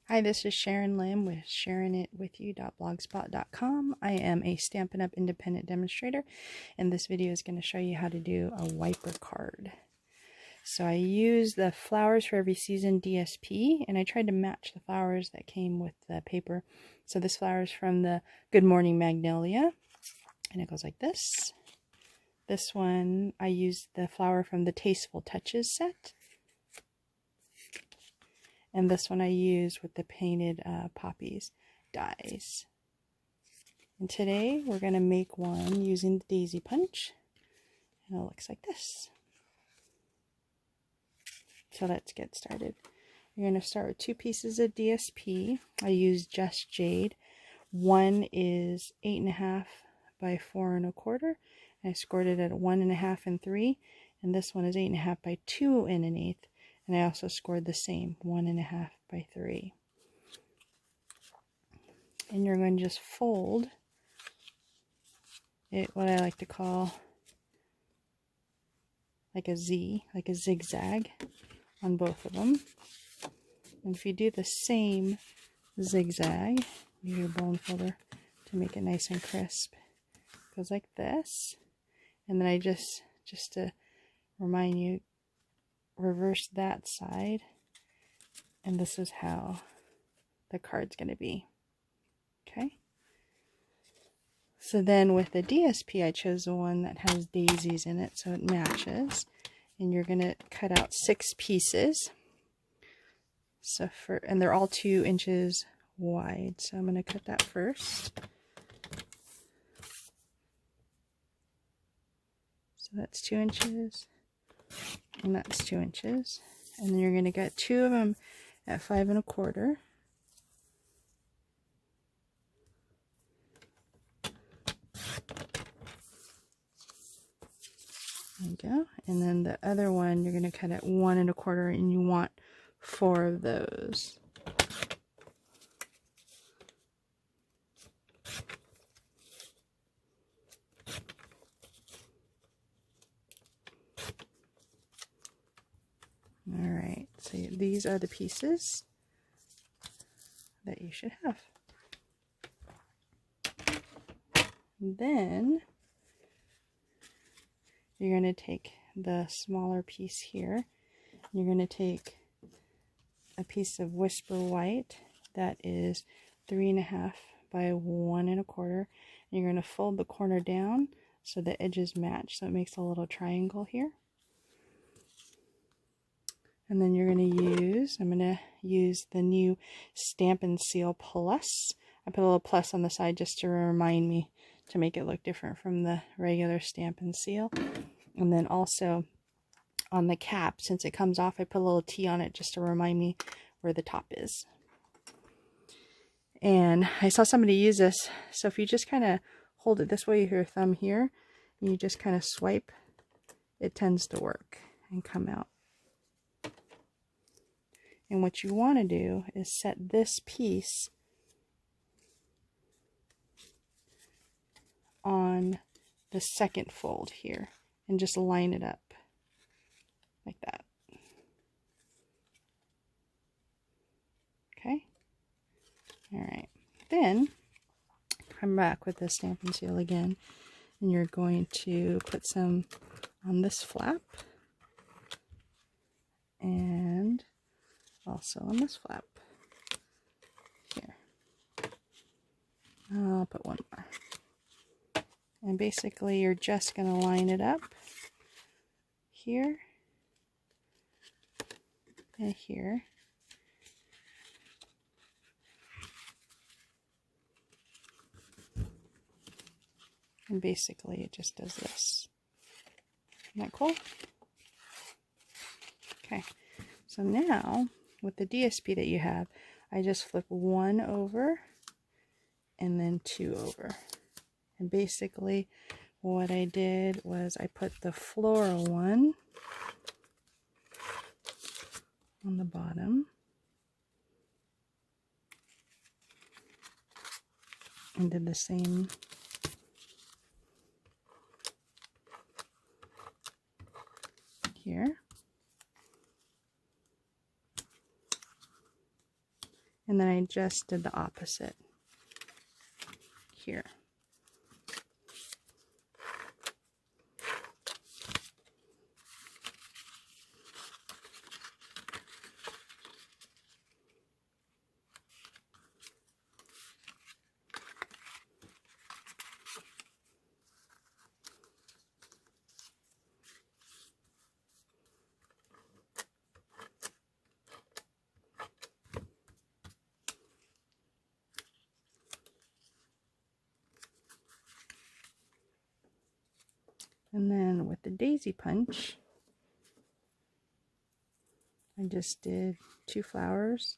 Hi, this is Sharon Lim with sharingitwithyou.blogspot.com. I am a Stampin' Up! Independent demonstrator, and this video is going to show you how to do a wiper card. So I use the Flowers for Every Season DSP, and I tried to match the flowers that came with the paper. So this flower is from the Good Morning Magnolia, and it goes like this. This one, I used the flower from the Tasteful Touches set. And this one I use with the painted poppies dies. And today we're going to make one using the daisy punch. And it looks like this. So let's get started. You're going to start with 2 pieces of DSP. I use Just Jade. One is 8.5 by 4 1/4. And I scored it at 1.5 and 3. And this one is 8.5 by 2 1/8. And I also scored the same, 1.5 by 3. And you're going to just fold it, what I like to call like a Z, like a zigzag on both of them. And if you do the same zigzag, use your bone folder to make it nice and crisp. It goes like this. And then I just to remind you, reverse that side, and this is how the card's going to be. Okay, so then with the DSP I chose the one that has daisies in it so it matches, and you're going to cut out 6 pieces. So and they're all 2 inches wide, so I'm going to cut that first. So that's 2 inches. And that's 2 inches. And then you're going to get 2 of them at 5 1/4. There you go. And then the other one you're going to cut at 1 1/4, and you want 4 of those. Alright, so these are the pieces that you should have. And then you're going to take the smaller piece here. You're going to take a piece of Whisper White that is 3.5 by 1 1/4. And you're going to fold the corner down so the edges match, so it makes a little triangle here. And then you're going to use, I'm going to use the new Stampin' Seal Plus. I put a little plus on the side just to remind me to make it look different from the regular Stampin' Seal. And then also on the cap, since it comes off, I put a little T on it just to remind me where the top is. And I saw somebody use this, so if you just kind of hold it this way with your thumb here, and you just kind of swipe, it tends to work and come out. And what you want to do is set this piece on the second fold here and just line it up like that. Okay? Alright. Then come back with the Stampin' Seal again, and you're going to put some on this flap and also on this flap here. I'll put one more. And basically you're just going to line it up here and here. And basically it just does this. Isn't that cool? Okay, so now with the DSP that you have, I just flip 1 over and then 2 over. And basically what I did was I put the floral one on the bottom and did the same here. And then I just did the opposite here. And then with the daisy punch, I just did 2 flowers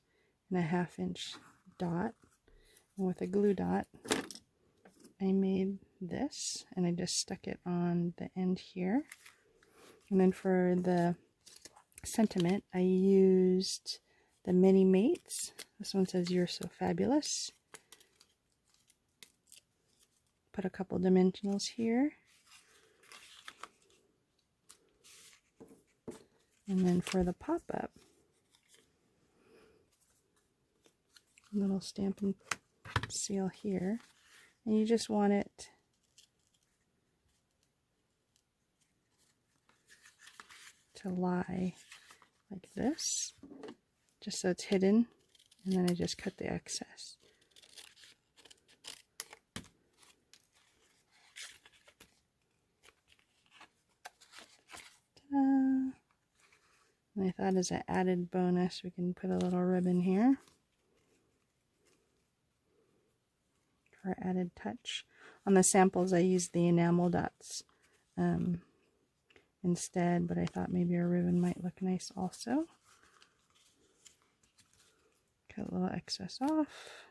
and a 1/2 inch dot. And with a glue dot, I made this and I just stuck it on the end here. And then for the sentiment, I used the Mini Mates. This one says, "You're so fabulous." Put a couple dimensionals here. And then for the pop-up, little Stampin' seal here. And you just want it to lie like this, just so it's hidden. And then I just cut the excess. Ta-da! And I thought as an added bonus, we can put a little ribbon here for added touch. On the samples, I used the enamel dots instead, but I thought maybe a ribbon might look nice also. Cut a little excess off.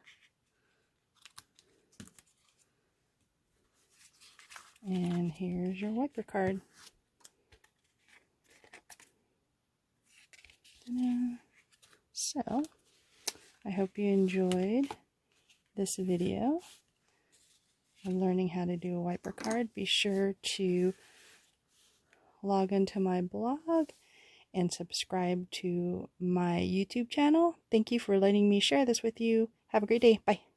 And here's your wiper card. So, I hope you enjoyed this video of learning how to do a wiper card. Be sure to log into my blog and subscribe to my YouTube channel. Thank you for letting me share this with you. Have a great day. Bye.